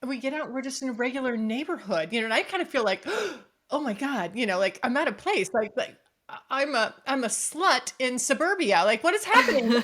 we get out, we're just in a regular neighborhood, and I kind of feel like, oh my God, like I'm at a place like I'm a slut in suburbia. Like, what is happening?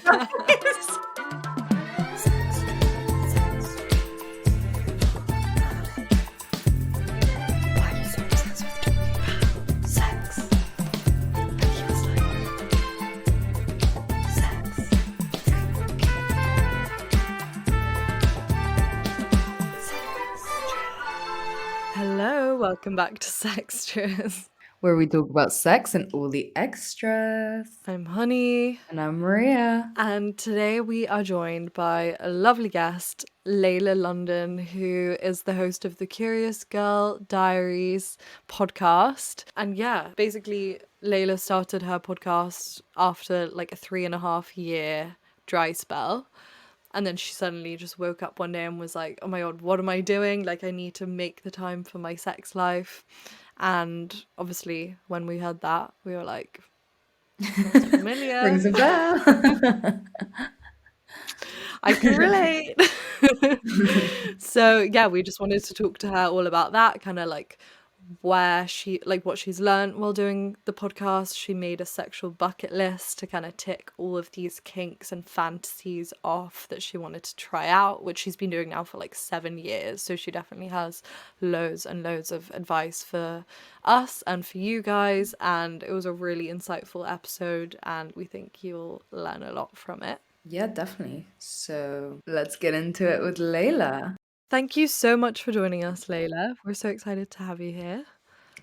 Hello, welcome back to Sextras. Where we talk about sex and all the extras. I'm Honey, And I'm Maria. and today we are joined by a lovely guest, Layla London, who is the host of the Curious Girl Diaries podcast. And yeah, basically, Layla started her podcast after like a 3.5 year dry spell. And then she suddenly just woke up one day and was like, oh my God, what am I doing? Like, I need to make the time for my sex life. And obviously, when we heard that, we were like, sounds familiar. Rings a bell. I can relate. So, yeah, we just wanted to talk to her all about that, kind of like where she, like what she's learned while doing the podcast. She made a sexual bucket list to kind of tick all of these kinks and fantasies off that she wanted to try out, which she's been doing now for like 7 years. So she definitely has loads and loads of advice for us and for you guys. And it was a really insightful episode, and we think you'll learn a lot from it. Yeah, definitely. So let's get into it with Layla. Thank you so much for joining us, Layla. We're so excited to have you here.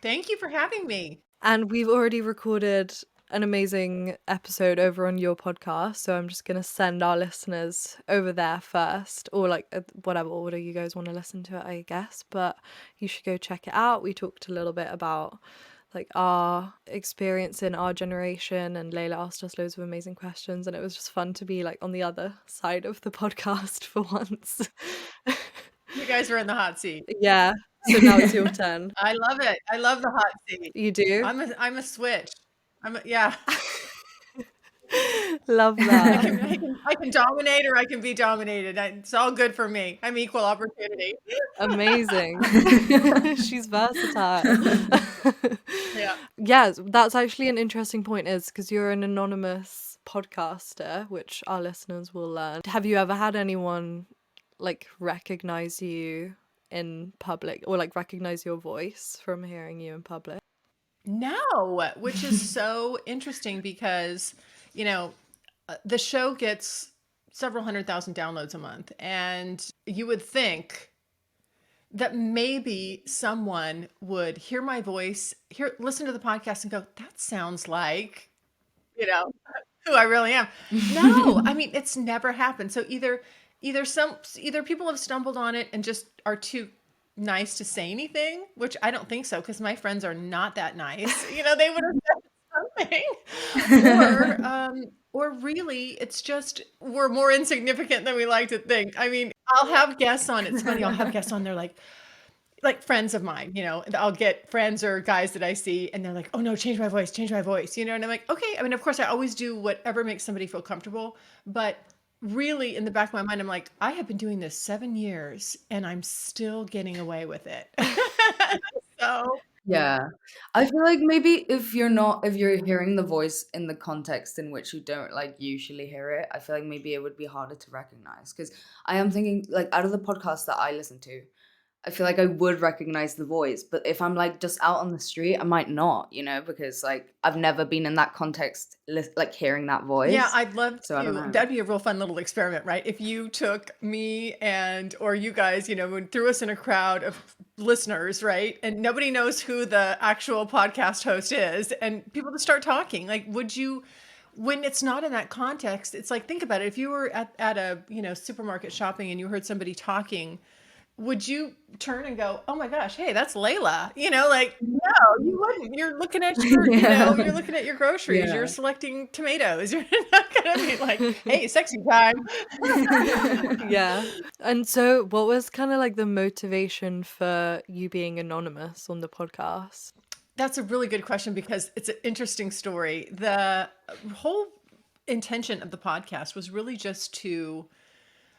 Thank you for having me. And we've already recorded an amazing episode over on your podcast, so I'm just going to send our listeners over there first, or like whatever order you guys want to listen to it, I guess. But you should go check it out. We talked a little bit about like our experience in our generation, and Layla asked us loads of amazing questions, and it was just fun to be like on the other side of the podcast for once. You guys are in the hot seat. Yeah, so now it's your turn. I love it. I love the hot seat. You do? I'm a switch. Yeah. Love I that. can dominate or I can be dominated. It's all good for me. I'm equal opportunity. Amazing. She's versatile. Yeah. Yes, that's actually an interesting point, is because you're an anonymous podcaster, which our listeners will learn. Have you ever had anyone like recognize you in public, or like recognize your voice from hearing you in public? No, which is so interesting because, the show gets several 100,000 downloads a month, and you would think that maybe someone would hear my voice, listen to the podcast and go, that sounds like, you know, who I really am. No, I mean, it's never happened. So either people have stumbled on it and just are too nice to say anything, which I don't think so, because my friends are not that nice. They would have said something. Or really, it's just we're more insignificant than we like to think. I mean, I'll have guests on. It's funny. I'll have guests on. They're like friends of mine, and I'll get friends or guys that I see, and they're like, "Oh no, change my voice, and I'm like, okay. I mean, of course, I always do whatever makes somebody feel comfortable, but really, in the back of my mind, I'm like, I have been doing this 7 years, and I'm still getting away with it. So Yeah. I feel like maybe if you're hearing the voice in the context in which you don't like usually hear it, I feel like maybe it would be harder to recognize. Because I am thinking, like, out of the podcasts that I listen to, I feel like I would recognize the voice, but if I'm like just out on the street, I might not, because like I've never been in that context, like hearing that voice. yeah, I'd love So I don't to. know. That'd be a real fun little experiment, right? If you took me or you guys, and threw us in a crowd of listeners, right? And nobody knows who the actual podcast host is, and people just start talking. Like, would you, when it's not in that context, it's like, think about it. If you were at a, supermarket shopping and you heard somebody talking, would you turn and go, "Oh my gosh, hey, that's Layla?" Like, no, you wouldn't. You're looking at Yeah. you're looking at your groceries. Yeah. You're selecting tomatoes. You're not gonna be like, "Hey, sexy time." Yeah. And so what was kind of like the motivation for you being anonymous on the podcast? That's a really good question because it's an interesting story. The whole intention of the podcast was really just to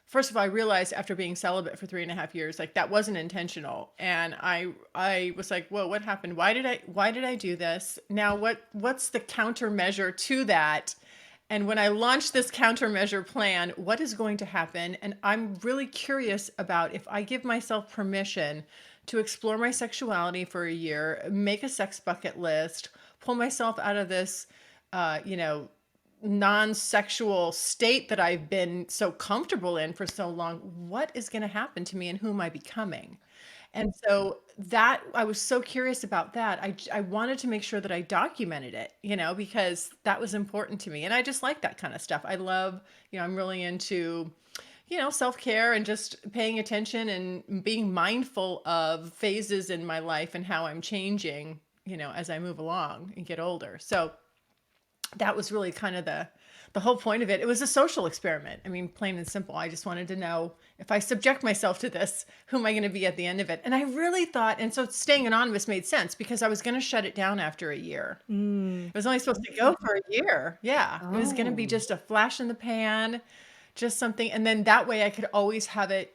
first of all, I realized after being celibate for 3.5 years, like that wasn't intentional. And I was like, whoa, what happened? Why did I do this? Now what's the countermeasure to that? And when I launch this countermeasure plan, what is going to happen? And I'm really curious about if I give myself permission to explore my sexuality for a year, make a sex bucket list, pull myself out of this, you know, non-sexual state that I've been so comfortable in for so long, what is going to happen to me and who am I becoming? And so that I was so curious about that. I wanted to make sure that I documented it, because that was important to me. And I just like that kind of stuff. I love, I'm really into, self-care and just paying attention and being mindful of phases in my life and how I'm changing, as I move along and get older. So that was really kind of the whole point of it. It was a social experiment. I mean, plain and simple. I just wanted to know, if I subject myself to this, who am I going to be at the end of it? And I really thought, and so staying anonymous made sense because I was going to shut it down after a year. Mm. It was only supposed to go for a year. Yeah. It was going to be Oh. just a flash in the pan, just something. And then that way I could always have it,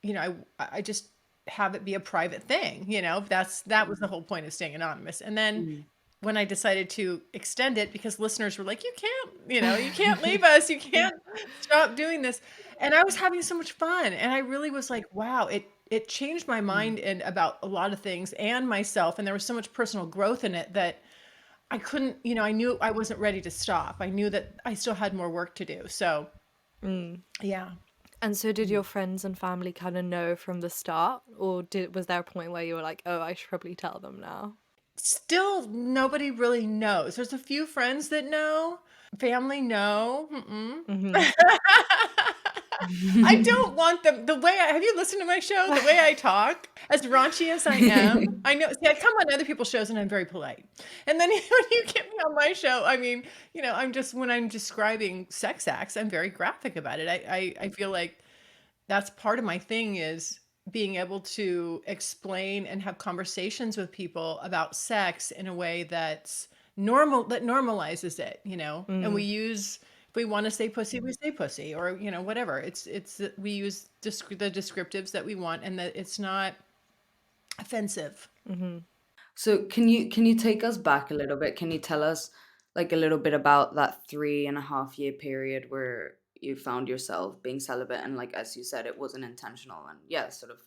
I just have it be a private thing, that was the whole point of staying anonymous. And then Mm. when I decided to extend it, because listeners were like, you can't leave us. You can't stop doing this. And I was having so much fun. And I really was like, wow, it changed my Mm. mind and about a lot of things and myself. And there was so much personal growth in it that I couldn't, I knew I wasn't ready to stop. I knew that I still had more work to do. So Mm. yeah. And so did Mm. your friends and family kind of know from the start, or was there a point where you were like, oh, I should probably tell them now? Still, nobody really knows. There's a few friends that know, family no. Mm-mm. Mm-hmm. I don't want them the way have you listened to my show? The way I talk, as raunchy as I am. I know. See, I come on other people's shows and I'm very polite. And then when you get me on my show, I mean, when I'm describing sex acts, I'm very graphic about it. I feel like that's part of my thing is being able to explain and have conversations with people about sex in a way that's normal, that normalizes it, and we Mm. use, if we want to say pussy, we say pussy, or whatever. We use the descriptives that we want, and that it's not offensive. Mm-hmm. So can you take us back a little bit? Can you tell us like a little bit about that 3.5 year period where you found yourself being celibate and like as you said it wasn't intentional and yeah, sort of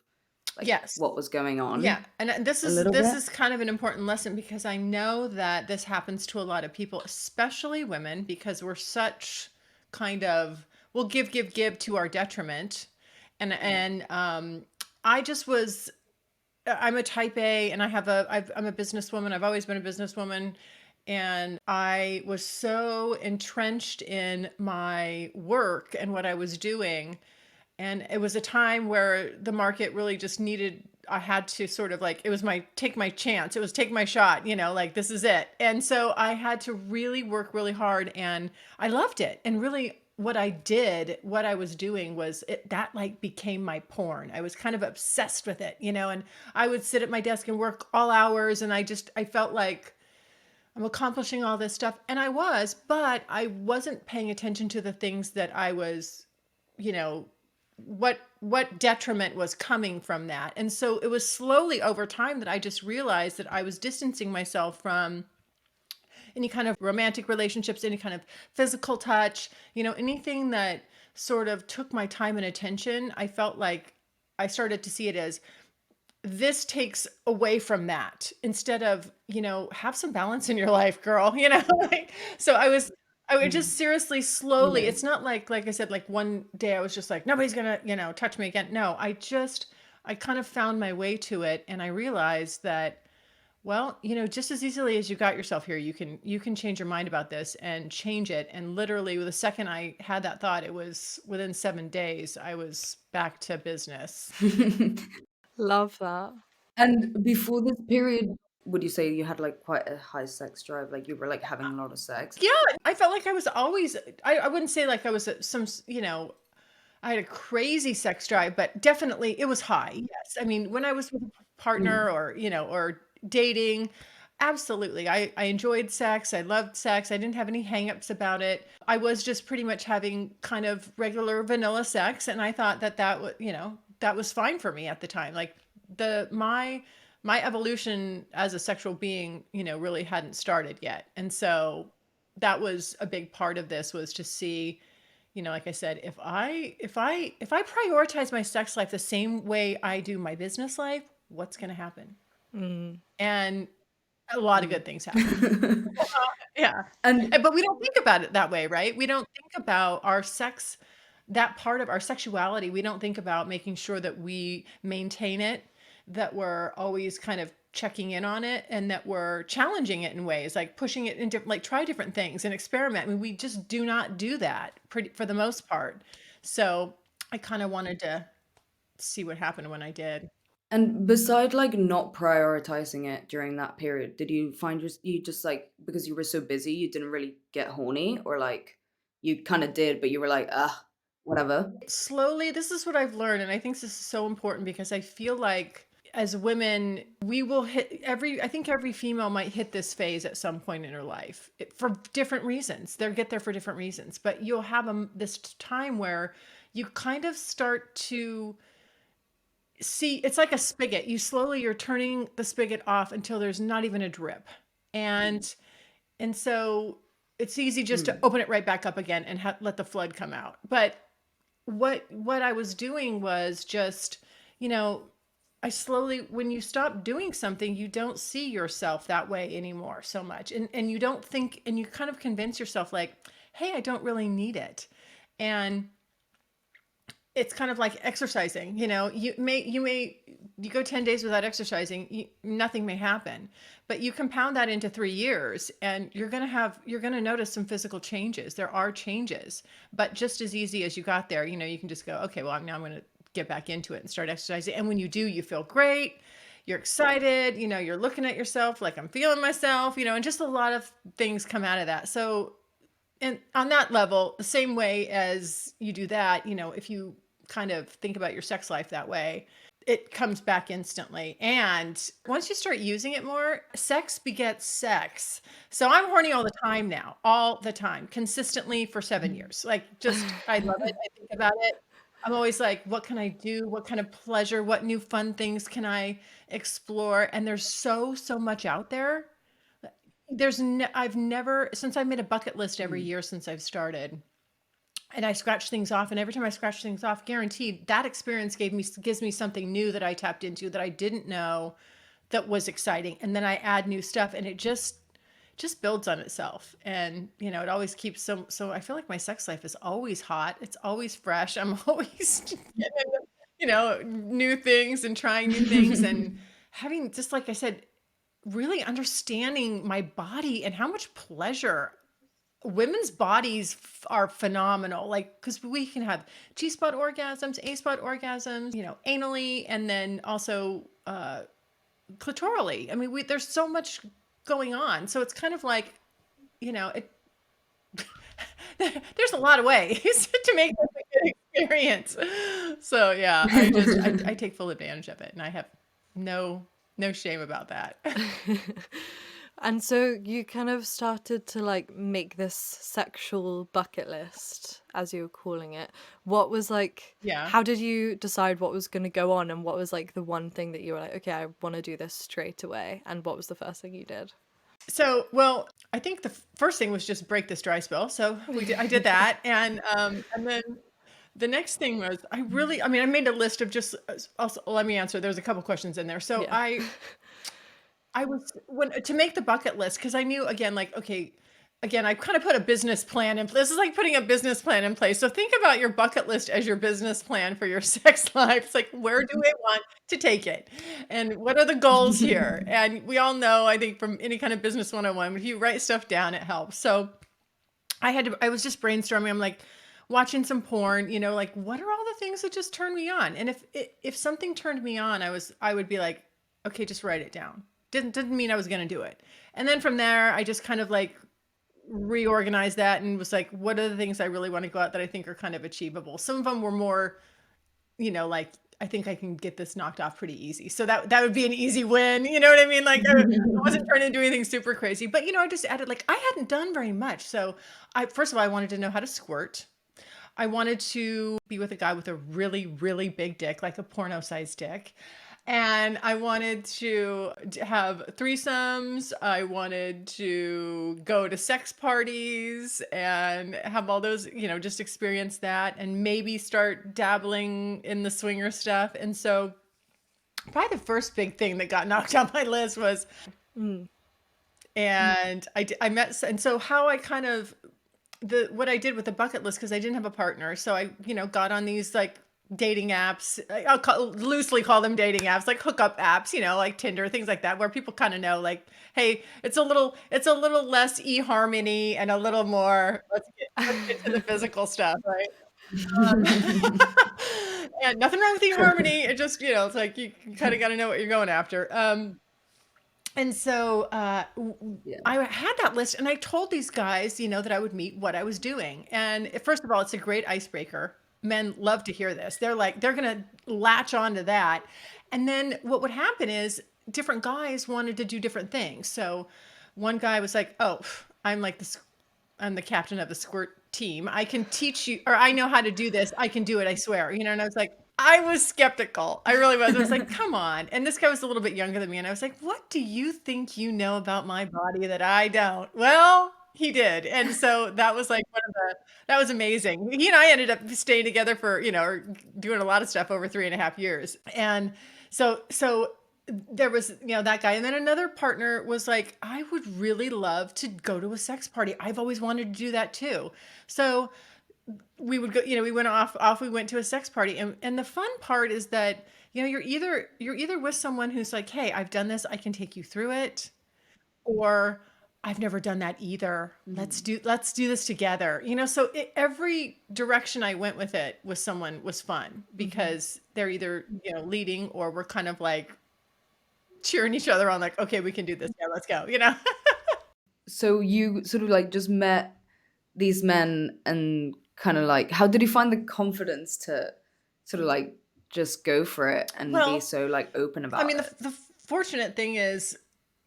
like Yes. what was going Yeah, on and this a is little this bit? is kind of an important lesson because I know that this happens to a lot of people, especially women, because we're such kind of, we'll give to our detriment. And I just was, I'm a type A, and I'm a businesswoman. I've always been a businesswoman, and I was so entrenched in my work and what I was doing, and it was a time where the market really just needed, I had to sort of like, it was my take my chance, it was take my shot, like this is it. And so I had to really work really hard, and I loved it. And really what I was doing was that like became my porn. I was kind of obsessed with it, and I would sit at my desk and work all hours, and I felt like I'm accomplishing all this stuff, and I was, but I wasn't paying attention to the things that I was, you know, what detriment was coming from that. And so it was slowly over time that I just realized that I was distancing myself from any kind of romantic relationships, any kind of physical touch, anything that sort of took my time and attention. I felt like I started to see it as, this takes away from that, instead of, have some balance in your life, girl, like, so I would just Mm. seriously, slowly, Yeah. it's not like I said, like one day I was just like, nobody's gonna, touch me again. No, I kind of found my way to it, and I realized that, well, just as easily as you got yourself here, you can change your mind about this and change it. And literally, the second I had that thought, it was within 7 days, I was back to business. Love that. And before this period, would you say you had like quite a high sex drive? Like you were like having a lot of sex? Yeah, I felt like I was always, I wouldn't say like I was I had a crazy sex drive, but definitely it was high. Yes. I mean, when I was with a Mm. partner, or dating, Absolutely. I enjoyed sex. I loved sex. I didn't have any hangups about it. I was just pretty much having kind of regular vanilla sex, and I thought that that was, that was fine for me at the time. Like the my evolution as a sexual being, really hadn't started yet. And so that was a big part of this, was to see, like I said, if I prioritize my sex life the same way I do my business life, what's going to happen? Mm. And a lot of good things happen. Yeah. And But we don't think about it that way, right? We don't think about our sex, that part of our sexuality. We don't think about making sure that we maintain it, that we're always kind of checking in on it, and that we're challenging it in ways, like pushing it into, like, try different things and experiment. I mean, we just do not do that for the most part. So I kind of wanted to see what happened when I did. and beside like not prioritizing it during that period, did you find you just like because you were so busy, you didn't really get horny, or like you kind of did, but you were like, ah, whatever. Slowly, this is what I've learned, and I think this is so important, because I feel like as women, we will hit I think every female might hit this phase at some point in her life, for different reasons. They'll get there for different reasons, but you'll have this time where you kind of start to see, it's like a spigot. You're turning the spigot off until there's not even a drip. And so it's easy just to Mm. open it right back up again and let the flood come out. But what I was doing was just, you know, I slowly, when you stop doing something, you don't see yourself that way anymore so much. And you don't think, and you kind of convince yourself, like, hey, I don't really need it. And it's kind of like exercising. You go 10 days without exercising, nothing may happen. But you compound that into 3 years, and you're going to notice some physical changes. There are changes, but just as easy as you got there, you can just go, okay, well, now I'm going to get back into it and start exercising. And when you do, you feel great. You're excited, you're looking at yourself like, I'm feeling myself, and just a lot of things come out of that. So, and on that level, the same way as you do that, if you kind of think about your sex life that way, it comes back instantly. And once you start using it more, sex begets sex. So I'm horny all the time now, all the time, consistently for 7 years. Like, just, I love it. I think about it. I'm always like, what can I do? What kind of pleasure? What new fun things can I explore? And there's so much out there. I've never, since I made a bucket list every Mm. year since I've started, and I scratch things off, and every time I scratch things off, guaranteed that experience gives me something new that I tapped into that I didn't know that was exciting. And then I add new stuff, and it just builds on itself. And it always keeps, so I feel like my sex life is always hot. It's always fresh. I'm always getting into, new things and trying new things, and having, just like I said, really understanding my body and how much pleasure women's bodies are phenomenal. Like, because we can have G-spot orgasms, A-spot orgasms, anally, and then also clitorally. I mean, there's so much going on. So it's kind of like, it there's a lot of ways to make this a good experience. So yeah, I take full advantage of it, and I have no no shame about that. And so you kind of started to like make this sexual bucket list, as you were calling it. What was like, Yeah. how did you decide what was going to go on, and what was like the one thing that you were like, okay, I want to do this straight away? And what was the first thing you did? So, well, I think the first thing was just break this dry spell. So I did that, and then the next thing was, I mean, I made a list of just, also, let me answer. There's a couple questions in there. So Yeah. I was, when to make the bucket list, because I knew, again, like, okay, again, I kind of put a business plan in place. This is like putting a business plan in place. So think about your bucket list as your business plan for your sex life. It's like, where do I want to take it? And what are the goals here? And we all know, I think, from any kind of business 101, if you write stuff down, it helps. So I was just brainstorming. I'm like watching some porn, like, what are all the things that just turn me on? And if something turned me on, I would be like, okay, just write it down. Didn't mean I was going to do it. And then from there, I just kind of like reorganized that and was like, what are the things I really want to go out that I think are kind of achievable? Some of them were more, like, I think I can get this knocked off pretty easy. So that would be an easy win. You know what I mean? Like I wasn't trying to do anything super crazy, but I just added like I hadn't done very much. So first of all, I wanted to know how to squirt. I wanted to be with a guy with a really, really big dick, like a porno sized dick. And I wanted to have threesomes. I wanted to go to sex parties and have all those, just experience that and maybe start dabbling in the swinger stuff. And so, probably the first big thing that got knocked on my list was, Mm. and I met, and so how I kind of what I did with the bucket list because I didn't have a partner. So I, got on these like dating apps. Loosely call them dating apps, like hookup apps, like Tinder, things like that, where people kind of know, like, hey, it's a little less eHarmony and a little more. Let's get to the physical stuff, right? And nothing wrong with eHarmony. It just, it's like you kind of got to know what you're going after. And so Yeah. I had that list and I told these guys, that I would meet what I was doing. And first of all, it's a great icebreaker. Men love to hear this. They're like, they're going to latch on to that. And then what would happen is different guys wanted to do different things. So one guy was like, oh, I'm like this. I'm the captain of the squirt team. I can teach you, or I know how to do this. I can do it. I swear. And I was like, I was skeptical. I really was. I was like, come on. And this guy was a little bit younger than me. And I was like, what do you think you know about my body that I don't? Well, he did. And so that was like that was amazing. He and I ended up staying together for, or doing a lot of stuff over 3.5 years. And so there was, that guy. And then another partner was like, I would really love to go to a sex party. I've always wanted to do that too. So we would go, we went we went to a sex party. And the fun part is that, you're either with someone who's like, hey, I've done this, I can take you through it, or I've never done that either. Let's do this together. So every direction I went with it with someone was fun because they're either, leading or we're kind of like cheering each other on, like, okay, we can do this. Yeah, let's go. So you sort of like just met these men and kind of like, how did you find the confidence to sort of like just go for it and be Well, so like open I about mean, it? the fortunate thing is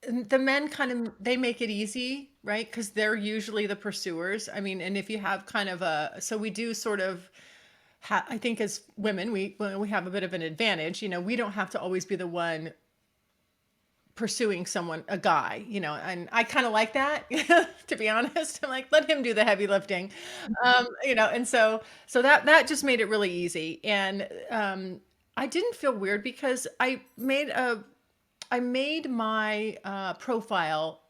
the men kind of they make it easy, right? Because they're usually the pursuers. I mean, and if you have kind of so we do sort of, I think as women, we have a bit of an advantage. We don't have to always be the one pursuing someone, a guy, and I kind of like that, to be honest. I'm like, let him do the heavy lifting. And so that just made it really easy. And I didn't feel weird because I made my profile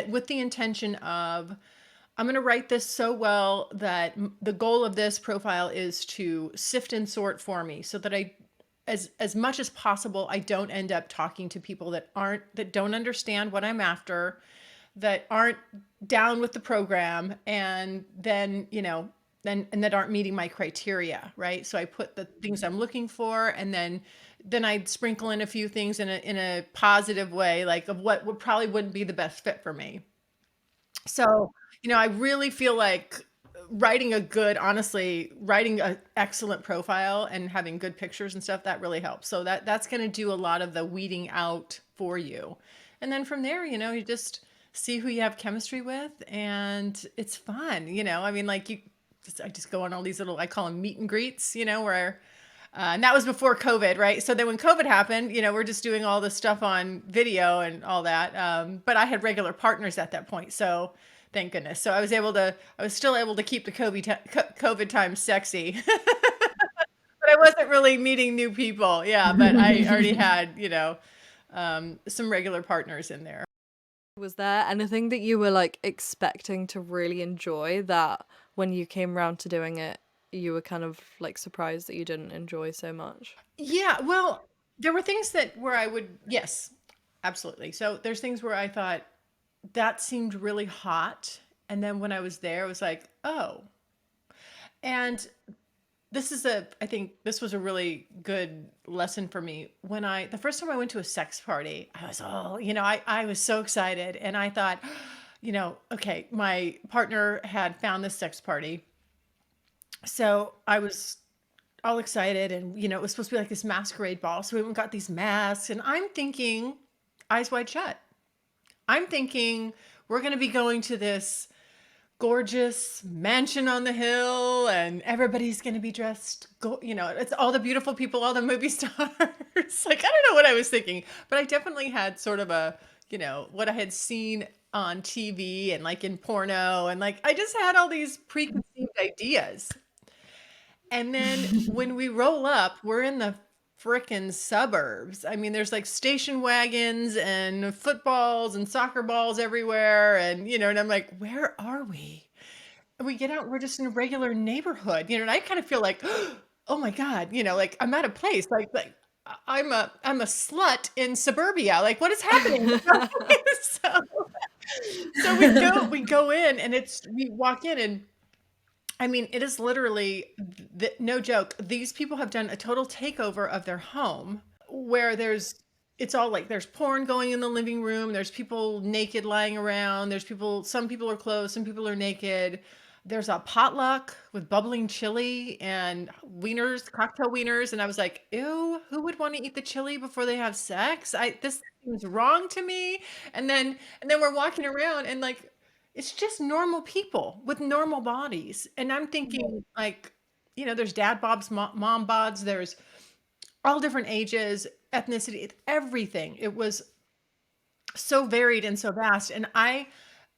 with the intention of I'm going to write this so well that the goal of this profile is to sift and sort for me so that as much as possible, I don't end up talking to people that don't understand what I'm after, that aren't down with the program, and then, and that aren't meeting my criteria, right? So I put the things I'm looking for, and then I'd sprinkle in a few things in a positive way, like of what probably wouldn't be the best fit for me. So, I really feel like honestly, writing an excellent profile and having good pictures and stuff, that really helps. So that's going to do a lot of the weeding out for you. And then from there, you just see who you have chemistry with, and it's fun. I mean, like I just go on all these little, I call them meet and greets, where and that was before COVID, right? So then when COVID happened, we're just doing all this stuff on video and all that. But I had regular partners at that point. So thank goodness. So I was still able to keep the COVID time sexy. But I wasn't really meeting new people. Yeah. But I already had, some regular partners in there. Was there anything that you were like expecting to really enjoy that when you came around to doing it, you were kind of like surprised that you didn't enjoy so much? Yeah. Well, there were things where yes, absolutely. So there's things where I thought that seemed really hot. And then when I was there, I was like, oh. And I think this was a really good lesson for me. The first time I went to a sex party, I was, I was so excited. And I thought, okay, my partner had found this sex party. So all excited, and it was supposed to be like this masquerade ball. So we went and got these masks, and I'm thinking, eyes wide shut. I'm thinking we're going to be going to this gorgeous mansion on the hill, and everybody's going to be dressed it's all the beautiful people, all the movie stars. Like, I don't know what I was thinking, but I definitely had sort of a, what I had seen on TV and like in porno, and like I just had all these preconceived ideas. And then when we roll up, we're in the frickin' suburbs. I mean, there's like station wagons and footballs and soccer balls everywhere. And I'm like, where are we? And we get out, we're just in a regular neighborhood, and I kind of feel like, oh my God, like I'm at a place like I'm a slut in suburbia. Like, what is happening? so so we go in, and we walk in, and I mean, it is literally no joke. These people have done a total takeover of their home, where it's all like there's porn going in the living room. There's people naked lying around. Some people are clothed, some people are naked. There's a potluck with bubbling chili and wieners, cocktail wieners. And I was like, ew, who would want to eat the chili before they have sex? This seems wrong to me. And then we're walking around, and like it's just normal people with normal bodies. And I'm thinking, like, there's dad bods, mom bods, there's all different ages, ethnicity, everything. It was so varied and so vast. And I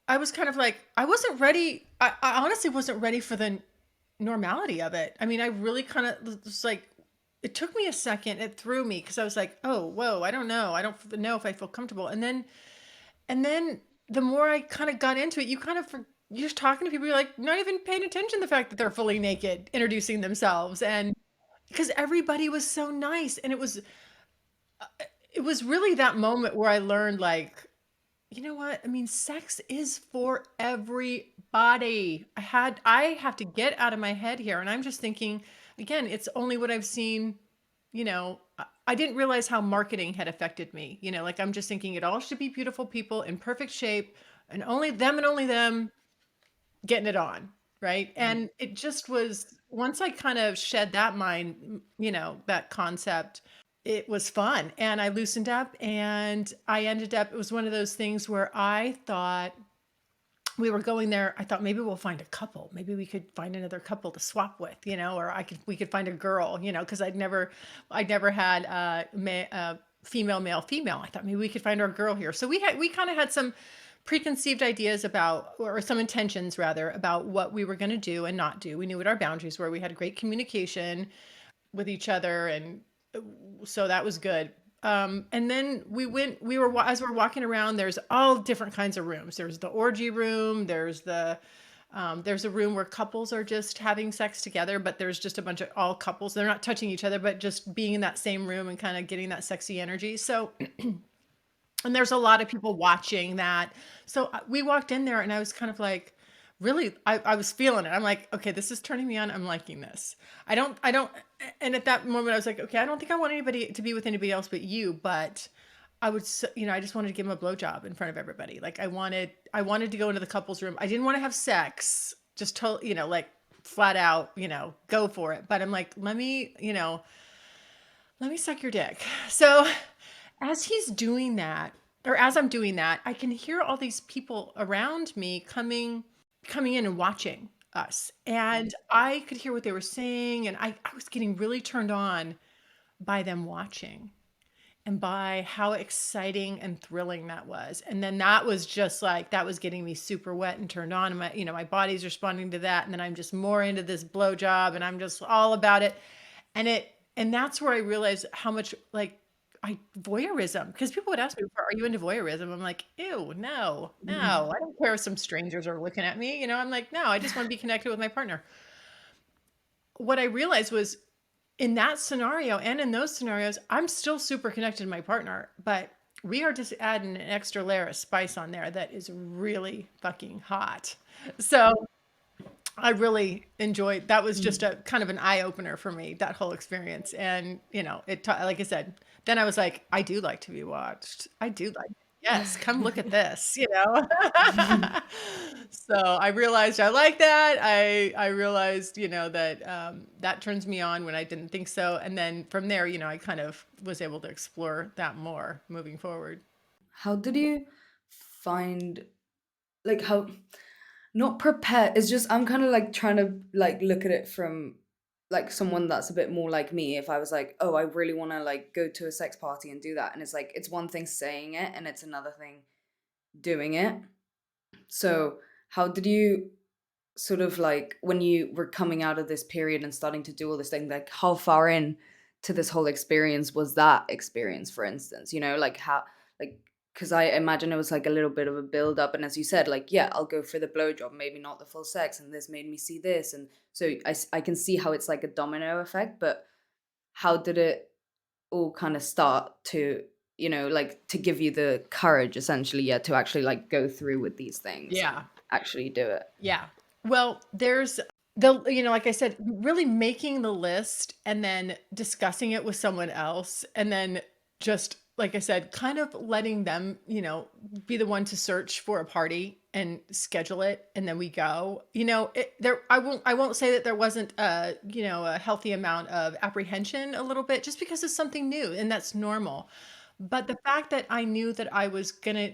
was kind of like, I wasn't ready. I honestly wasn't ready for the normality of it. I mean, I really kind of was like, it took me a second. It threw me, because I was like, oh, whoa, I don't know. I don't know if I feel comfortable. And then the more I kind of got into it, you're just talking to people, you're like not even paying attention to the fact that they're fully naked, introducing themselves. And because everybody was so nice, and it was really that moment where I learned, like, you know what? I mean, sex is for everybody. I have to get out of my head here. And I'm just thinking, again, it's only what I've seen. I didn't realize how marketing had affected me. Like, I'm just thinking it all should be beautiful people in perfect shape, and only them getting it on. Right. And it just was, once I kind of shed that mind, that concept, it was fun, and I loosened up, and it was one of those things where I thought we were going there. I thought maybe we'll find a couple. Maybe we could find another couple to swap with, or we could find a girl, because I'd never had female, male, female. I thought maybe we could find our girl here. So we kind of had some preconceived ideas about, or some intentions rather, about what we were going to do and not do. We knew what our boundaries were. We had great communication with each other, and so that was good. And then as we're walking around, there's all different kinds of rooms. There's the orgy room. There's a room where couples are just having sex together, but there's just a bunch of all couples. They're not touching each other, but just being in that same room and kind of getting that sexy energy. So, and there's a lot of people watching that. So we walked in there, and I was kind of like, really, I was feeling it. I'm like, okay, this is turning me on. I'm liking this. I don't, and at that moment I was like, okay, I don't think I want anybody to be with anybody else but you. But I just wanted to give him a blowjob in front of everybody. Like, I wanted to go into the couples room. I didn't want to have sex, just like flat out, go for it. But I'm like, let me suck your dick. So as he's doing that, or as I'm doing that, I can hear all these people around me coming in and watching us. And I could hear what they were saying, and I was getting really turned on by them watching, and by how exciting and thrilling that was. And then that was just like, that was getting me super wet and turned on. And my body's responding to that. And then I'm just more into this blowjob, and I'm just all about it. And that's where I realized how much, like, voyeurism, because people would ask me, are you into voyeurism? I'm like, ew, no, no, I don't care if some strangers are looking at me. I'm like, no, I just want to be connected with my partner. What I realized was, in that scenario and in those scenarios, I'm still super connected to my partner, but we are just adding an extra layer of spice on there that is really fucking hot. So I really enjoyed that. Was just a kind of an eye opener for me, that whole experience. And like I said, then I was like, I do like to be watched. I do like it. yes, come look at this, you know? So I realized I like that. I realized, that that turns me on when I didn't think so. And then from there, I kind of was able to explore that more moving forward. How did you find, like, how not prepare, it's just I'm kind of like trying to like look at it from like someone that's a bit more like me. If I was like, oh, I really want to like go to a sex party and do that, and it's like it's one thing saying it and it's another thing doing it. So how did you sort of like, when you were coming out of this period and starting to do all this thing, like how far in to this whole experience was that experience, for instance, like how, like, because I imagine it was like a little bit of a build up, and as you said, like, yeah, I'll go for the blowjob, maybe not the full sex, and this made me see this, and so I can see how it's like a domino effect. But how did it all kind of start to, like, to give you the courage essentially, yeah, to actually like go through with these things and Yeah. actually do it? Yeah. Well, there's like I said, really making the list and then discussing it with someone else. And then just, like I said, kind of letting them, be the one to search for a party and schedule it. And then we go, I won't say that there wasn't a healthy amount of apprehension a little bit just because it's something new and that's normal. But the fact that I knew that I was going to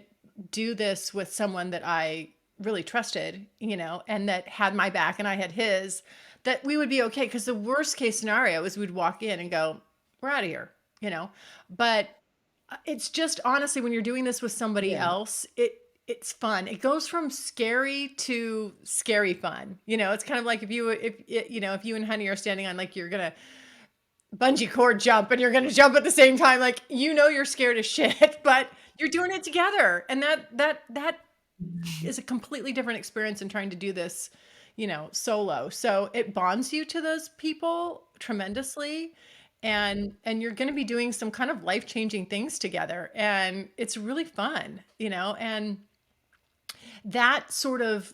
do this with someone that I really trusted, and that had my back and I had his, that we would be okay. Because the worst case scenario is we'd walk in and go, we're out of here, you know? But it's just honestly, when you're doing this with somebody Yeah. else, it's fun. It goes from scary to scary fun. It's kind of like if you and Honey are standing on, like, you're gonna bungee cord jump and you're going to jump at the same time, like, you're scared as shit, but you're doing it together, and that is a completely different experience than trying to do this solo. So it bonds you to those people tremendously, and you're going to be doing some kind of life-changing things together, and it's really fun, and that sort of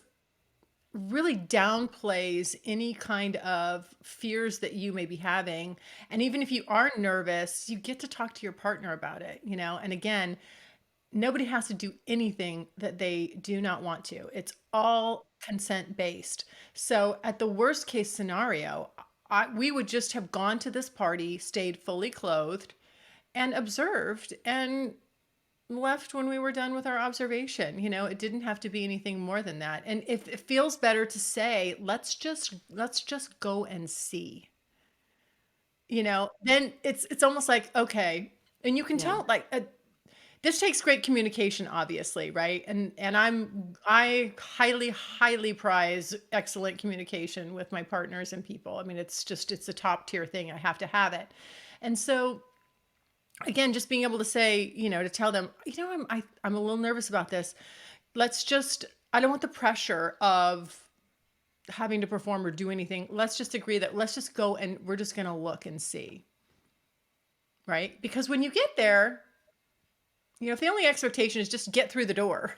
really downplays any kind of fears that you may be having. And even if you are nervous, you get to talk to your partner about it, And again, nobody has to do anything that they do not want to. It's all consent based. So at the worst case scenario, we would just have gone to this party, stayed fully clothed, and observed, and left when we were done with our observation. It didn't have to be anything more than that. And if it feels better to say, let's just go and see, then it's almost like, okay. And you can Yeah. tell, like, this takes great communication, obviously, right? And I highly, highly prize excellent communication with my partners and people. I mean, it's a top tier thing. I have to have it. And so again, just being able to say, to tell them, I'm a little nervous about this. I don't want the pressure of having to perform or do anything. Let's just agree that let's just go and we're just going to look and see. Right? Because when you get there, if the only expectation is just get through the door,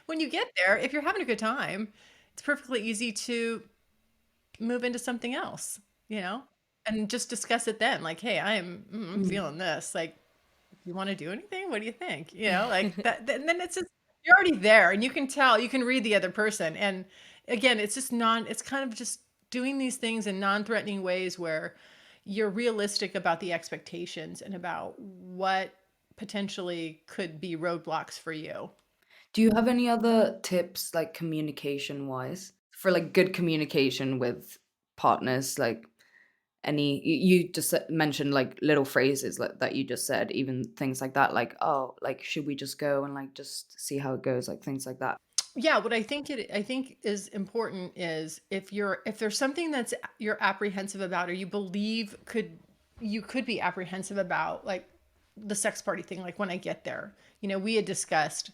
when you get there, if you're having a good time, it's perfectly easy to move into something else, you know, and just discuss it then. Like, hey, I'm Mm. feeling this. Like, you want to do anything? What do you think? Like that. And then it's just, you're already there, and you can tell, you can read the other person. And again, it's kind of just doing these things in non-threatening ways where you're realistic about the expectations and about what potentially could be roadblocks for you. Do you have any other tips, like communication wise, for like good communication with partners? Like any, you just mentioned like little phrases like that you just said, even things like that, like, oh, like, should we just go and like just see how it goes, like things like that. Yeah, what I think is important is if there's something that's you're apprehensive about, or you could be apprehensive about, like the sex party thing. Like, when I get there, we had discussed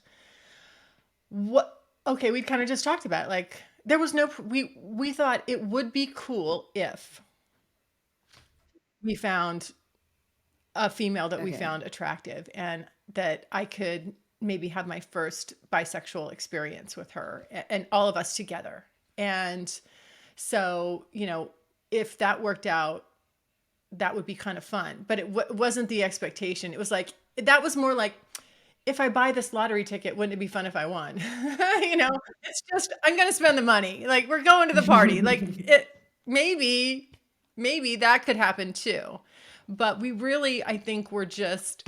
what okay, we kind of just talked about it. Like, there was no we thought it would be cool if we found a female that we Okay. found attractive, and that I could maybe have my first bisexual experience with her, and all of us together. And so, if that worked out, that would be kind of fun. But it wasn't the expectation. It was like, that was more like, if I buy this lottery ticket, wouldn't it be fun if I won? You know, it's just I'm gonna spend the money. Like we're going to the party. Like it maybe that could happen too. But we really, I think we're just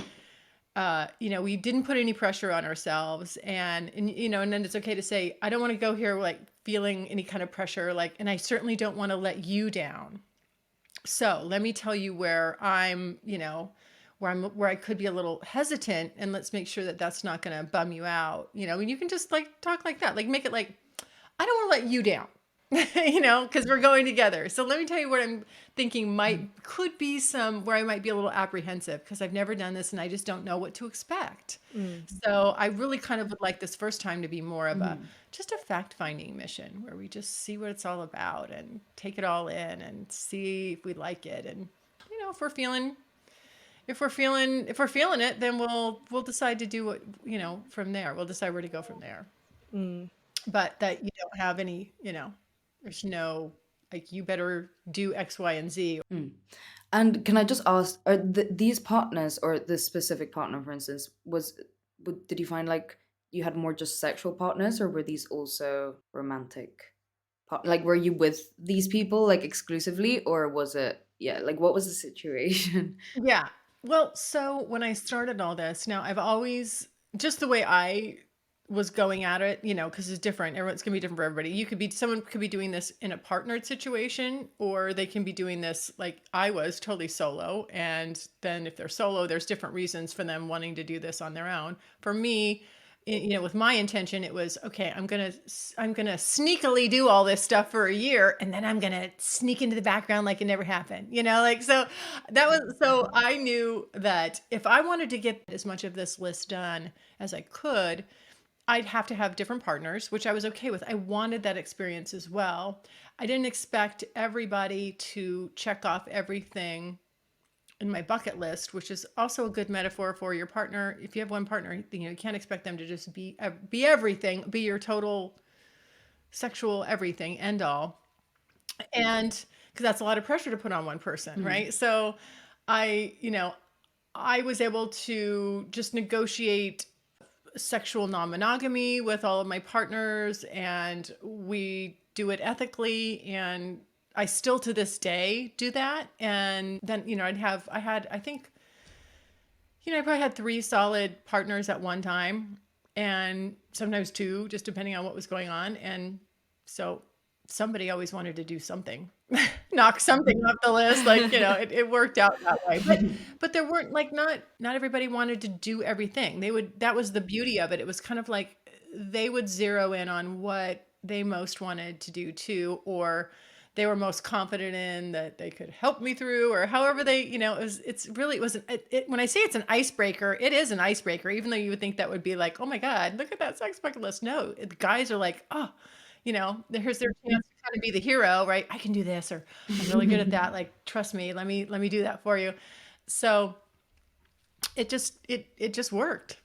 we didn't put any pressure on ourselves and and then it's okay to say, I don't want to go here like feeling any kind of pressure, like, and I certainly don't want to let you down. So let me tell you where where I could be a little hesitant, and let's make sure that that's not going to bum you out. And you can just like talk like that, like make it like, I don't want to let you down, because we're going together. So let me tell you what I'm thinking could be some where I might be a little apprehensive because I've never done this and I just don't know what to expect. Mm. So I really kind of would like this first time to be more of a Mhm. just a fact-finding mission where we just see what it's all about and take it all in and see if we like it. And if we're feeling it, then we'll decide to do what, from there. We'll decide where to go from there. Mm. But that you don't have any, there's no like you better do X, Y, and Z. Mm. And can I just ask, are these partners or this specific partner, for instance, did you find like you had more just sexual partners, or were these also romantic? Like, were you with these people like exclusively, or was it, yeah, like what was the situation? Yeah. Well, so when I started all this, now I've always just the way I was going at it, because it's different. Everyone's gonna be different for everybody. Someone could be doing this in a partnered situation, or they can be doing this like I was totally solo. And then if they're solo, there's different reasons for them wanting to do this on their own. For me, with my intention, it was okay. I'm gonna sneakily do all this stuff for a year, and then I'm gonna sneak into the background like it never happened. Like so. So I knew that if I wanted to get as much of this list done as I could, I'd have to have different partners, which I was okay with. I wanted that experience as well. I didn't expect everybody to check off everything in my bucket list, which is also a good metaphor for your partner. If you have one partner, you can't expect them to just be everything, be your total sexual everything end all. And because that's a lot of pressure to put on one person, Mm. right? So I was able to just negotiate sexual non-monogamy with all of my partners, and we do it ethically, and I still to this day do that. And then I think I probably had three solid partners at one time, and sometimes two, just depending on what was going on. And so somebody always wanted to do something, knock something off the list. Like, it worked out that way. But there weren't like not everybody wanted to do everything. That was the beauty of it. It was kind of like they would zero in on what they most wanted to do too, or they were most confident in that they could help me through, or however they, it was when I say it's an icebreaker, it is an icebreaker, even though you would think that would be like, oh my God, look at that sex bucket list. No, the guys are like, oh, here's their chance to kind of be the hero, right? I can do this, or I'm really good at that. Like, trust me, let me do that for you. So it just worked.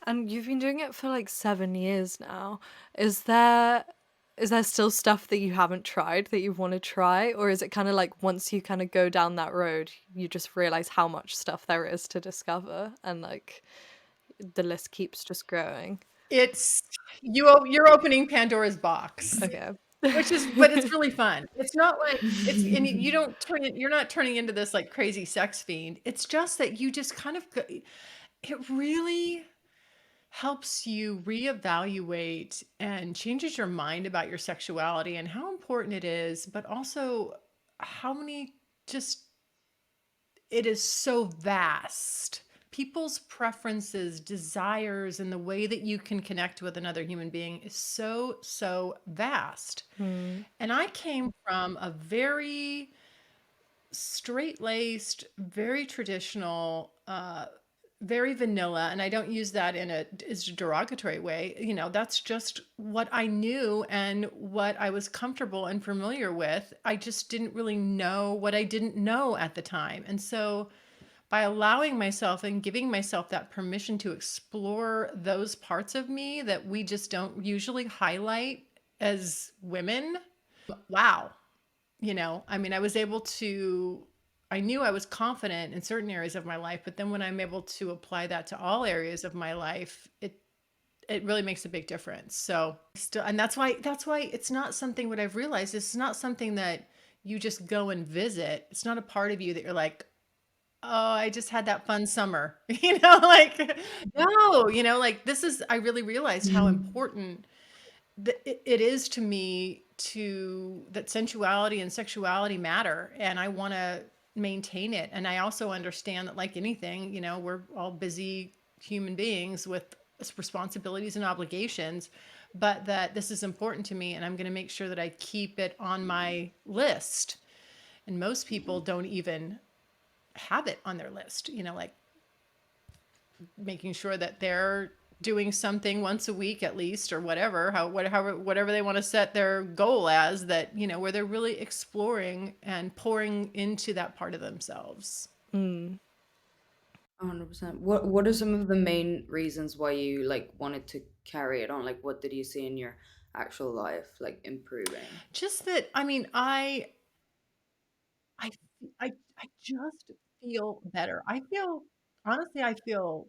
And you've been doing it for like 7 years now. Is there is there still stuff that you haven't tried that you want to try? Or is it kind of like once you kind of go down that road, you just realize how much stuff there is to discover and like the list keeps just growing? It's you're opening Pandora's box, Okay. but it's really fun. It's not like and you don't you're not turning into this like crazy sex fiend. It's just that you just kind of it really helps you reevaluate and changes your mind about your sexuality and how important it is, but also how many just it is so vast. People's preferences, desires, and the way that you can connect with another human being is so, so vast. Hmm. And I came from a very straight laced, very traditional, very vanilla, and I don't use that in as a derogatory way. That's just what I knew and what I was comfortable and familiar with. I just didn't really know what I didn't know at the time. And so by allowing myself and giving myself that permission to explore those parts of me that we just don't usually highlight as women, wow. I mean, I was able to I knew I was confident in certain areas of my life, but then when I'm able to apply that to all areas of my life, it really makes a big difference. So still, and that's why it's not something, what I've realized, it's not something that you just go and visit. It's not a part of you that you're like, oh, I just had that fun summer. Like, no, like, this is, I really realized how important it is to me, to that sensuality and sexuality matter, and I want to maintain it. And I also understand that, like anything, we're all busy human beings with responsibilities and obligations, but that this is important to me, and I'm going to make sure that I keep it on my list. And most people don't even have it on their list, like making sure that they're doing something once a week at least, or whatever, whatever they want to set their goal as, that, where they're really exploring and pouring into that part of themselves. Mm. 100%. What are some of the main reasons why you like wanted to carry it on? Like, what did you see in your actual life like improving? Just that, I mean, I I just feel better. I feel, honestly, I feel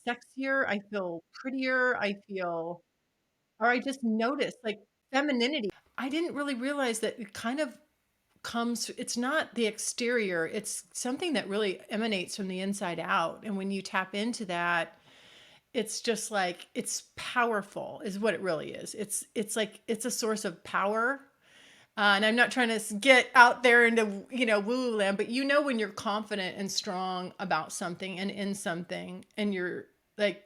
sexier, I feel prettier, I feel, or I just notice, like, femininity. I didn't really realize that it kind of comes, it's not the exterior, it's something that really emanates from the inside out. And when you tap into that, it's just like, it's powerful is what it really is. It's like, it's a source of power. And I'm not trying to get out there into, woo land, but when you're confident and strong about something and in something, and you're like,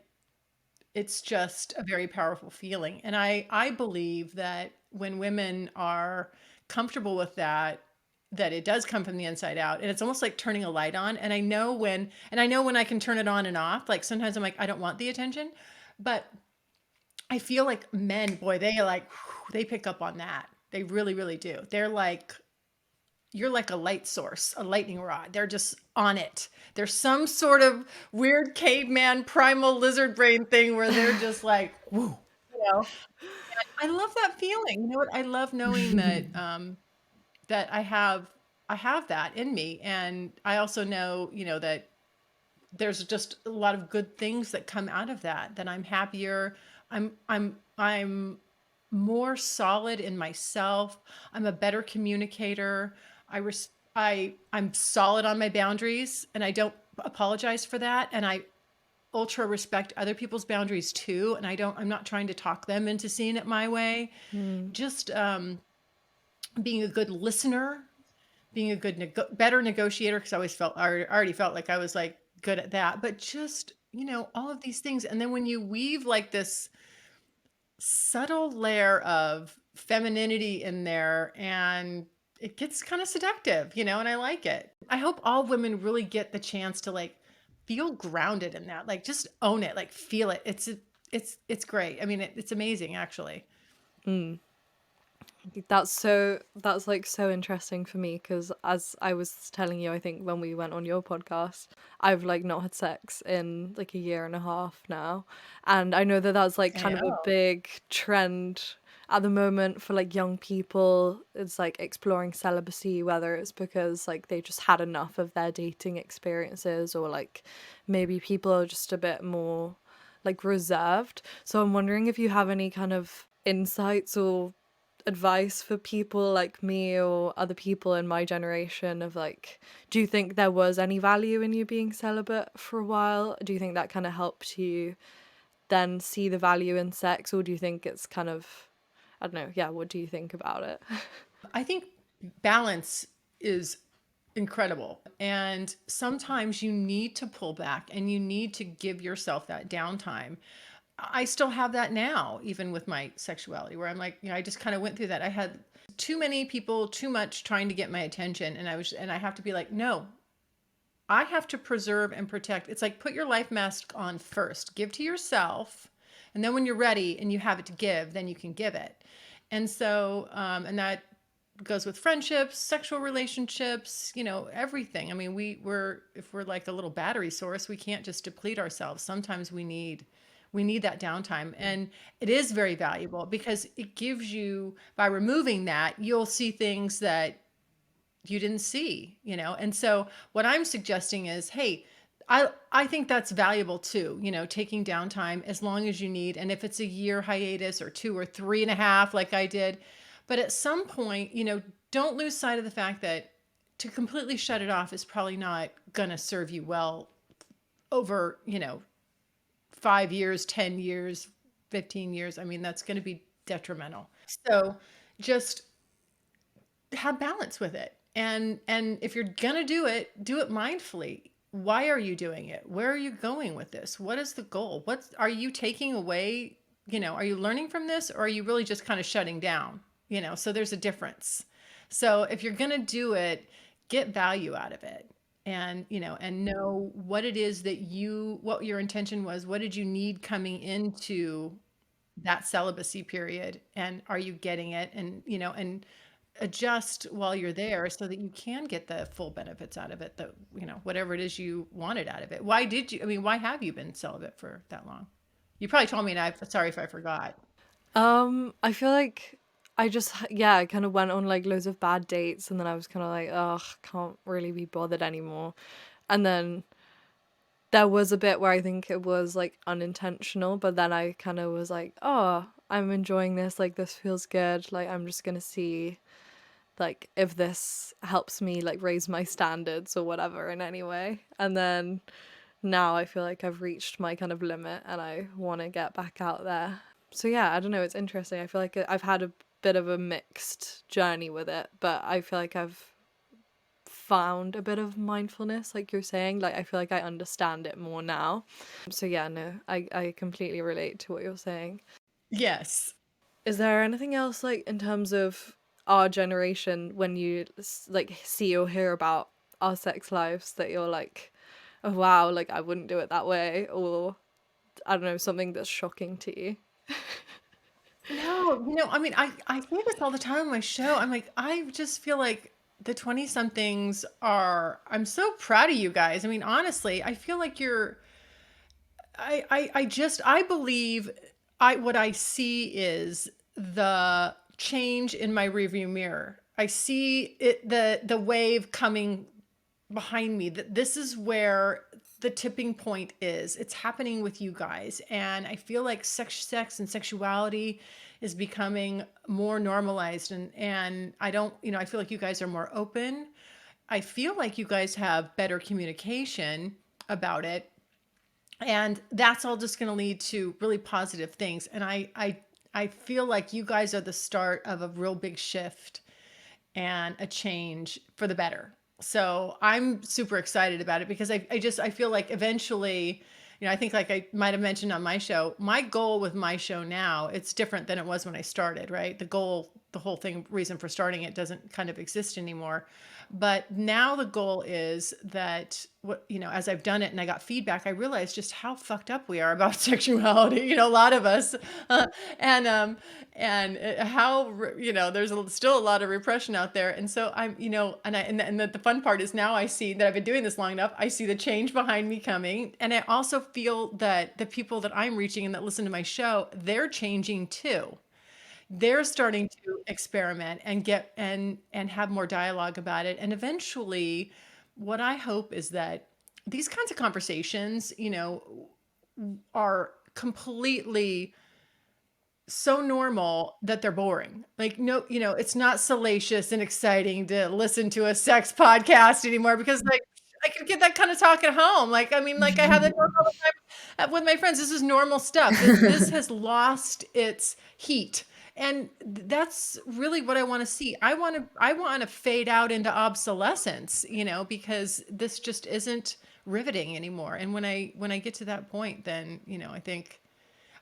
it's just a very powerful feeling. And I believe that when women are comfortable with that, that it does come from the inside out, and it's almost like turning a light on. And I know when I can turn it on and off. Like, sometimes I'm like, I don't want the attention, but I feel like men, boy, they are like, they pick up on that. They really, really do. They're like, you're like a light source, a lightning rod. They're just on it. There's some sort of weird caveman primal lizard brain thing where they're just like, whoo, you know. I love that feeling. You know what? I love knowing that, that I have that in me. And I also know, that there's just a lot of good things that come out of that, that I'm happier. I'm more solid in myself. I'm a better communicator. I'm solid on my boundaries, and I don't apologize for that. And I ultra respect other people's boundaries too. And I'm not trying to talk them into seeing it my way. Mm. Just being a good listener, being a good better negotiator, because I already felt like I was like good at that. But just, all of these things, and then when you weave like this subtle layer of femininity in there, and it gets kind of seductive, and I like it. I hope all women really get the chance to, like, feel grounded in that, like, just own it, like, feel it. It's great. I mean, it's amazing, actually. Mm. That's like so interesting for me because as I was telling you, I think when we went on your podcast, I've like not had sex in like a year and a half now, and I know that that's like I kind of a know. big trend at the moment for like young people. It's like exploring celibacy, whether it's because like they just had enough of their dating experiences, or like maybe people are just a bit more like reserved. So I'm wondering if you have any kind of insights or advice for people like me or other people in my generation of like, do you think there was any value in you being celibate for a while? Do you think that kind of helped you then see the value in sex, or do you think it's kind of, I don't know, yeah, what do you think about it? I think balance is incredible. And sometimes you need to pull back and you need to give yourself that downtime. I still have that now, even with my sexuality, where I'm like, I just kind of went through that. I had too many people, too much trying to get my attention. And I have to be like, no, I have to preserve and protect. It's like, put your life mask on first, give to yourself. And then when you're ready and you have it to give, then you can give it. And so, and that goes with friendships, sexual relationships, everything. I mean, if we're like a little battery source, we can't just deplete ourselves. Sometimes we need that downtime. And it is very valuable because it gives you, by removing that, you'll see things that you didn't see, And so what I'm suggesting is, hey, I think that's valuable too, taking downtime as long as you need. And if it's a year hiatus or 2 or 3.5, like I did, but at some point, don't lose sight of the fact that to completely shut it off is probably not going to serve you well over, 5 years, 10 years, 15 years. I mean, that's going to be detrimental. So just have balance with it. And if you're going to do it mindfully. Why are you doing it? Where are you going with this? What is the goal? What are you taking away? Are you learning from this, or are you really just kind of shutting down? So there's a difference. So if you're going to do it, get value out of it, and know what it is what your intention was. What did you need coming into that celibacy period, and are you getting it? And adjust while you're there so that you can get the full benefits out of it, whatever it is you wanted out of it. Why have you been celibate for that long? You probably told me, and I'm sorry if I forgot. I feel like I just, yeah, I kind of went on like loads of bad dates, and then I was kind of like, ugh, can't really be bothered anymore. And then there was a bit where I think it was like unintentional, but then I kind of was like, oh, I'm enjoying this. Like, this feels good. Like, I'm just gonna see like if this helps me like raise my standards or whatever in any way. And then now I feel like I've reached my kind of limit and I want to get back out there. So yeah, I don't know, it's interesting. I feel like I've had a bit of a mixed journey with it, but I feel like I've found a bit of mindfulness, like you're saying. Like, I feel like I understand it more now. So yeah, no, I completely relate to what you're saying. Yes. Is there anything else, like, in terms of our generation, when you like see or hear about our sex lives, that you're like, oh wow, like I wouldn't do it that way, or I don't know, something that's shocking to you? No, I mean, I say this all the time on my show. I'm like, I just feel like the 20 somethings I'm so proud of you guys. I mean, honestly, I feel like I believe what I see is the change in my rearview mirror. I see the wave coming behind me, that this is where the tipping point is. It's happening with you guys. And I feel like sex and sexuality is becoming more normalized. And I don't, I feel like you guys are more open. I feel like you guys have better communication about it. And that's all just going to lead to really positive things. And I feel like you guys are the start of a real big shift and a change for the better. So I'm super excited about it, because I feel like eventually, I think, like I might have mentioned on my show, my goal with my show now, it's different than it was when I started, right? The whole thing, reason for starting it, doesn't kind of exist anymore. But now the goal is that, as I've done it and I got feedback, I realized just how fucked up we are about sexuality. A lot of us, uh, and how there's still a lot of repression out there. And so I'm, and the fun part is, now I see that I've been doing this long enough. I see the change behind me coming, and I also feel that the people that I'm reaching and that listen to my show, they're changing too. They're starting to experiment and get and have more dialogue about it. And eventually, what I hope is that these kinds of conversations, are completely so normal that they're boring. Like, no, it's not salacious and exciting to listen to a sex podcast anymore, because, like, I could get that kind of talk at home. Like, I mean, like, I have that talk all the time with my friends. This is normal stuff. This has lost its heat. And that's really what I want to see. I want to fade out into obsolescence, because this just isn't riveting anymore. And when I get to that point, then, I think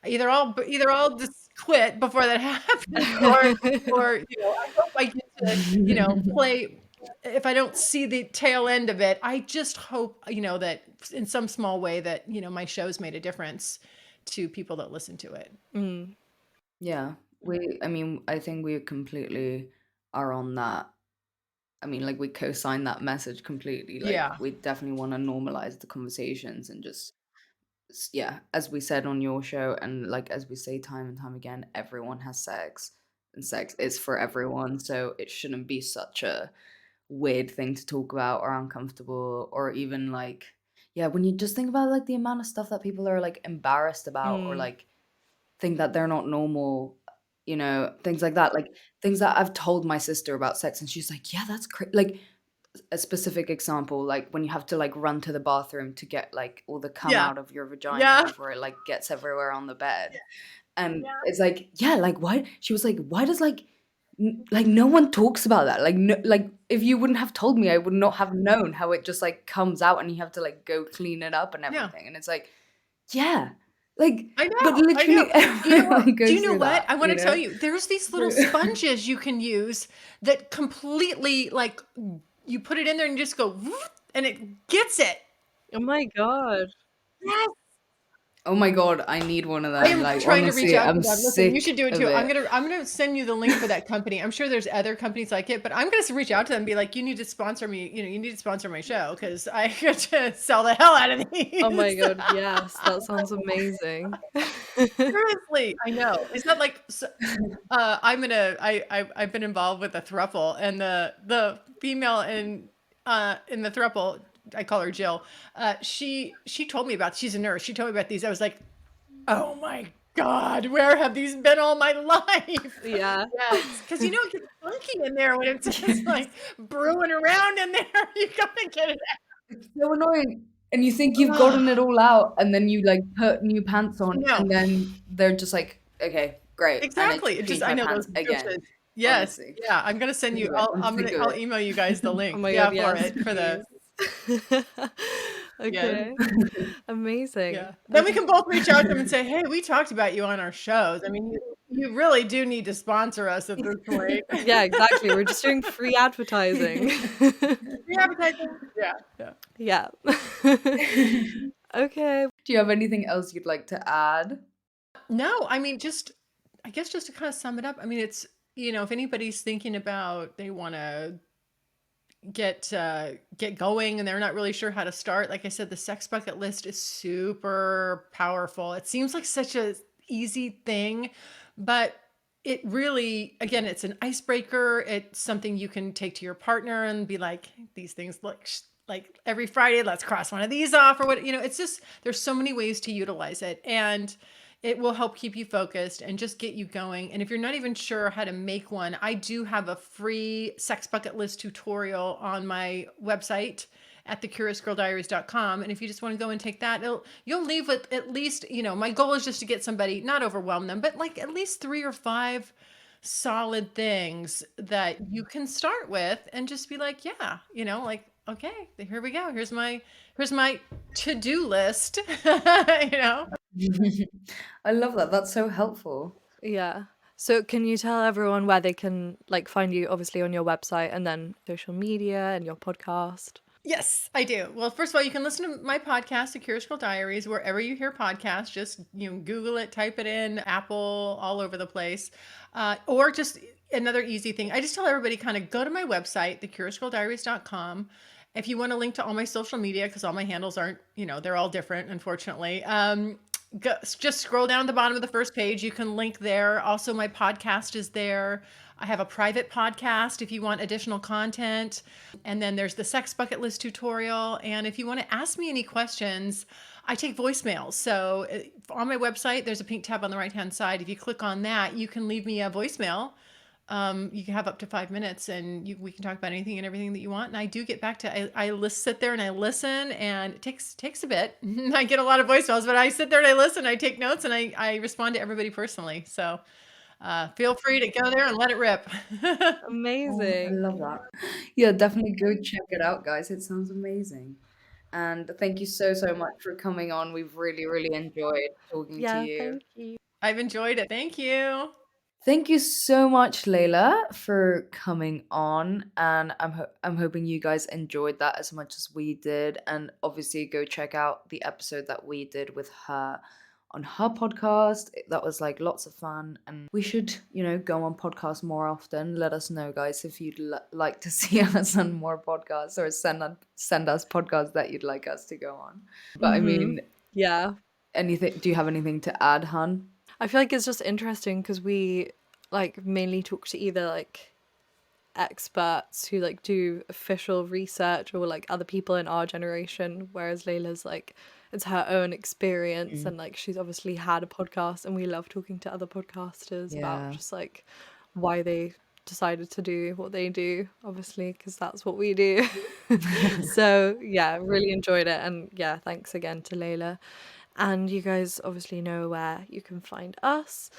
either I'll just quit before that happens, or I hope I get to, play. If I don't see the tail end of it, I just hope, that in some small way that, my show's made a difference to people that listen to it. Mm. Yeah, I mean, I think we completely are on that. I mean, like, we co-sign that message completely. Like, Yeah. we definitely want to normalize the conversations and just, yeah, as we said on your show, and like as we say time and time again, everyone has sex, and sex is for everyone. So it shouldn't be such a weird thing to talk about or uncomfortable, or even like, yeah, when you just think about like the amount of stuff that people are like embarrassed about, or like think that they're not normal, things like that, like things that I've told my sister about sex, and she's like, yeah, that's crazy. Like a specific example, like when you have to like run to the bathroom to get like all the cum Yeah. out of your vagina Yeah. before it like gets everywhere on the bed. And it's like, yeah, like why? She was like, why does like like no one talks about that? Like no, like if you wouldn't have told me, I would not have known how it just like comes out and you have to like go clean it up and Yeah. everything. And it's like, yeah, like, I but know. literally You know everyone what? Do goes you know through what? that, I want to tell you, there's these little sponges you can use that completely like you put it in there and you just go whoop, and it gets it. Oh my god. Yes. Oh my God, I need one of I them. am Like, trying to reach honestly, out to I'm them. Listen, you sick should do it of too. I'm it. gonna send you the link for that company. I'm sure there's other companies like it, but I'm gonna reach out to them and be like, you need to sponsor me. You need to sponsor my show because I get to sell the hell out of Oh my these. god, yes, that sounds amazing. Seriously, I know. Is that like I've been involved with a throuple, and the female in the throuple, I call her Jill. She told me about, she's a nurse. She told me about these. I was like, oh my God, where have these been all my life? Yeah. Yes, because it gets funky in there when it's just like brewing around in there. You gotta get it It's so annoying. And you think you've out. gotten it all out, and then you like put new pants on, No, and then they're just like, okay, great. And I exactly. It just, change I my know those pants again. douches. Yes. Honestly. Yeah. I'm gonna send you. Sick of it. I'm sick of I'll it. email you guys the Oh link. my Yeah, god, for yes, it for the please. yes. Okay. Amazing. Yeah. Then we Okay. can both reach out to them and say, hey, we talked about you on our shows. I mean, you really do need to sponsor us at this point. Yeah, exactly. We're just doing free advertising. Free advertising. Yeah. Yeah. Yeah. Okay. Do you have anything else you'd like to add? No, I mean, I guess just to kind of sum it up. I mean, it's if anybody's thinking about they want to get going and they're not really sure how to start, like I said, the sex bucket list is super powerful. It seems like such a easy thing, but it really, again, it's an icebreaker. It's something you can take to your partner and be like, these things look like every Friday, let's cross one of these off, or what, it's just, there's so many ways to utilize it, and it will help keep you focused and just get you going. And if you're not even sure how to make one, I do have a free sex bucket list tutorial on my website at thecuriousgirldiaries.com. And if you just want to go and take that, you'll leave with at least, my goal is just to get somebody, not overwhelm them, but like at least 3 or 5 solid things that you can start with and just be like, yeah, like, okay, here we go. Here's my to-do list. I love that. That's so helpful. Yeah. So can you tell everyone where they can like find you, obviously on your website and then social media and your podcast? Yes, I do. Well, first of all, you can listen to my podcast, The Curious Girl Diaries, wherever you hear podcasts. Just Google it, type it in, Apple, all over the place. Or just another easy thing. I just tell everybody kind of go to my website, thecuriousgirldiaries.com. If you want to link to all my social media, because all my handles aren't, they're all different, unfortunately. Just scroll down to the bottom of the first page. You can link there. Also, my podcast is there. I have a private podcast if you want additional content. And then there's the sex bucket list tutorial. And if you want to ask me any questions, I take voicemails. So on my website, there's a pink tab on the right-hand side. If you click on that, you can leave me a voicemail. You can have up to 5 minutes, and we can talk about anything and everything that you want. And I do get back to, I sit there and I listen, and it takes a bit. I get a lot of voicemails, but I sit there and I listen, I take notes, and I respond to everybody personally. So feel free to go there and let it rip. Oh, I Amazing. love that. Yeah, definitely go check it out, guys. It sounds amazing. And thank you so, so much for coming on. We've really, really enjoyed talking to Yeah, you. thank you. I've enjoyed it. Thank you. Thank you so much, Layla, for coming on, and I'm hoping you guys enjoyed that as much as we did. And obviously, go check out the episode that we did with her on her podcast. That was like lots of fun, and we should, go on podcasts more often. Let us know, guys, if you'd like to see us on more podcasts, or send us podcasts that you'd like us to go on. But I mean, Yeah. anything? Do you have anything to add, hun? I feel like it's just interesting because we like mainly talk to either like experts who like do official research, or like other people in our generation, whereas Layla's like, it's her own experience, and like she's obviously had a podcast, and we love talking to other podcasters about Yeah. just like why they decided to do what they do, obviously, because that's what we do. So yeah, really enjoyed it, and yeah, thanks again to Layla. And you guys obviously know where you can find us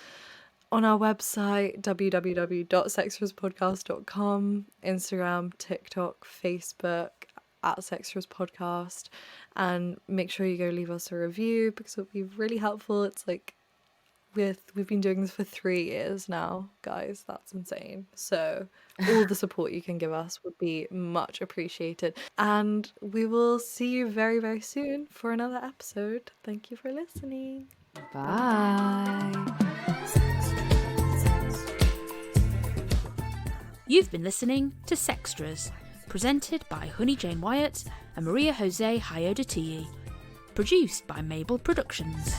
on our website, www.sextраspodcast.com, Instagram, TikTok, Facebook, at Sextras Podcast. And make sure you go leave us a review, because it'll be really helpful. It's like, we've been doing this for 3 years now, guys. That's insane. So all the support you can give us would be much appreciated. And we will see you very, very soon for another episode. Thank you for listening. Bye. You've been listening to Sextras, presented by Honey Jane Wyatt and Maria Jose Hayodatiyi. Produced by Mabel Productions.